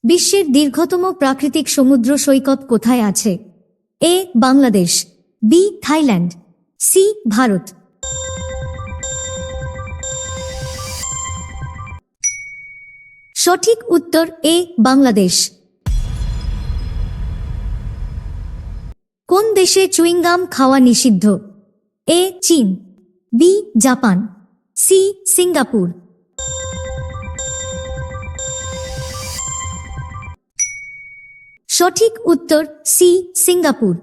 বিশ্বের দীর্ঘতম প্রাকৃতিক সমুদ্র সৈকত কোথায় আছে? A. Bangladesh, B. Thailand, C. Bharat. সঠিক উত্তর এ. বাংলাদেশ। কোন দেশে চুইংগাম খাওয়া নিষিদ্ধ? এ. চীন, বি. Japan, C. সিঙ্গাপুর। সঠিক উত্তর সি. সিঙ্গাপুর।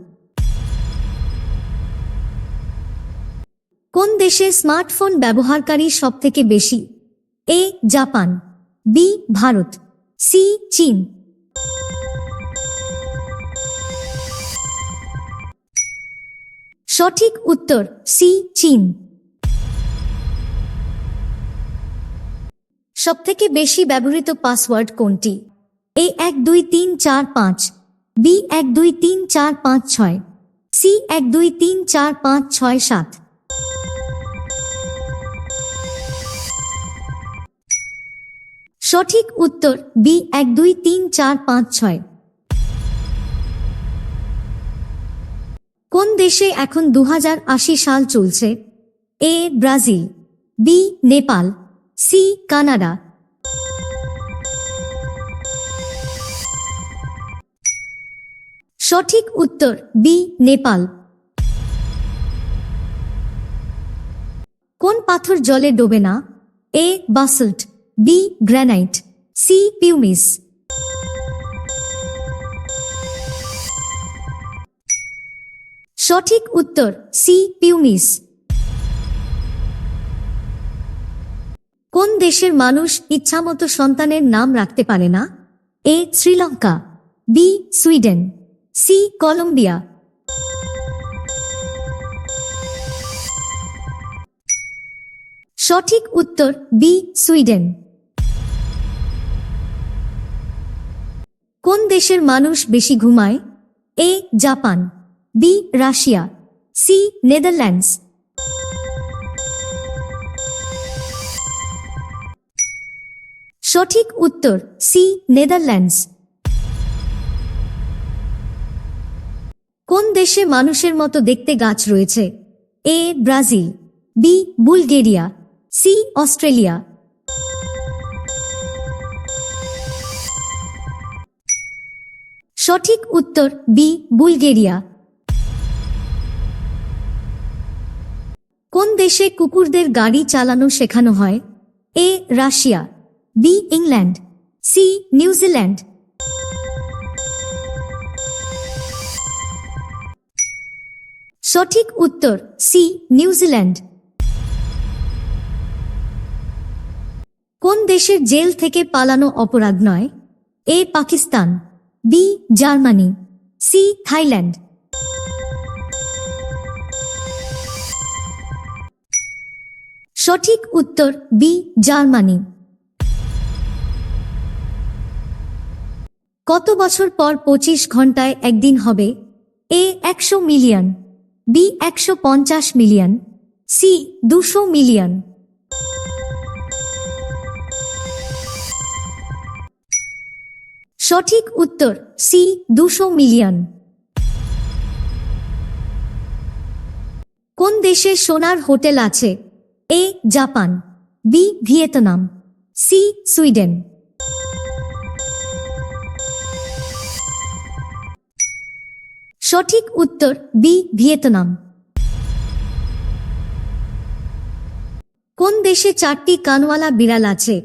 কোন দেশে স্মার্টফোন ব্যবহারকারী সবথেকে বেশি? A. Japan, B. Bharat, C. চীন। সঠিক উত্তর সি. চীন। সবথেকে বেশি ব্যবহৃত পাসওয়ার্ড কোনটি? এ. 123456, বি. 123456, সি. 12345667। সঠিক উত্তর বি. 123456। কোন দেশে এখন 2080 সাল চলছে? A. Brazil, B. Nepal, C. Canada. সঠিক উত্তর বি. নেপাল। কোন পাথর জলে ডোবে না? A. Basalt, B. Granite, C. Pumice. সঠিক উত্তর সি. পিউমিস। কোন দেশের মানুষ ইচ্ছামতো সন্তানের নাম রাখতে পারে না? A. Sri Lanka, B. Sweden, C. Colombia. সঠিক উত্তর বি. সুইডেন। কোন দেশের মানুষ বেশি ঘুমায়? A. Japan, B. Russia, C. Netherlands. সঠিক উত্তর সি. নেদারল্যান্ডস। কোন দেশে মানুষের মতো দেখতে গাছ রয়েছে? A. Brazil, B. Bulgaria, C. Australia. সঠিক উত্তর বি. বুলগেরিয়া। কোন দেশে কুকুরদের গাড়ি চালানো শেখানো হয়? A. Russia, B. England, C. New Zealand. সঠিক উত্তর সি. নিউজিল্যান্ড। কোন দেশের জেল থেকে পালানো অপরাধ নয়? A. Pakistan, B. Germany, C. Thailand. সঠিক উত্তর বি. জার্মানি। কত বছর পর 25 ঘন্টায় একদিন হবে? A. 100 million, B. 150 million, C. 200 million. সঠিক উত্তর সি. 200 মিলিয়ন। কোন দেশে সোনার হোটেল আছে? A. Japan, B. Vietnam, C. Sweden. সঠিক উত্তর বি. ভিয়েতনাম। কোন দেশে 4টি কানওয়ালা বিড়াল আছে?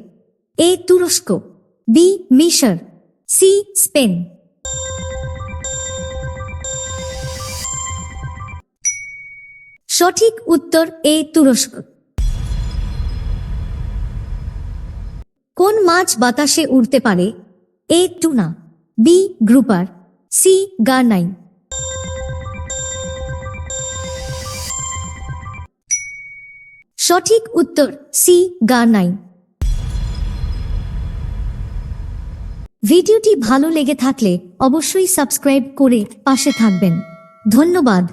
এ. তুরস্ক, বি. মিশর, সি. স্পেন। সঠিক উত্তর এ. তুরস্ক। কোন মাছ বাতাসে উড়তে পারে? A. Tuna, B. Grouper, C. গারনাই। সঠিক উত্তর সি. গারনাই। ভিডিওটি ভালো লেগে থাকলে অবশ্যই সাবস্ক্রাইব করে পাশে থাকবেন। ধন্যবাদ।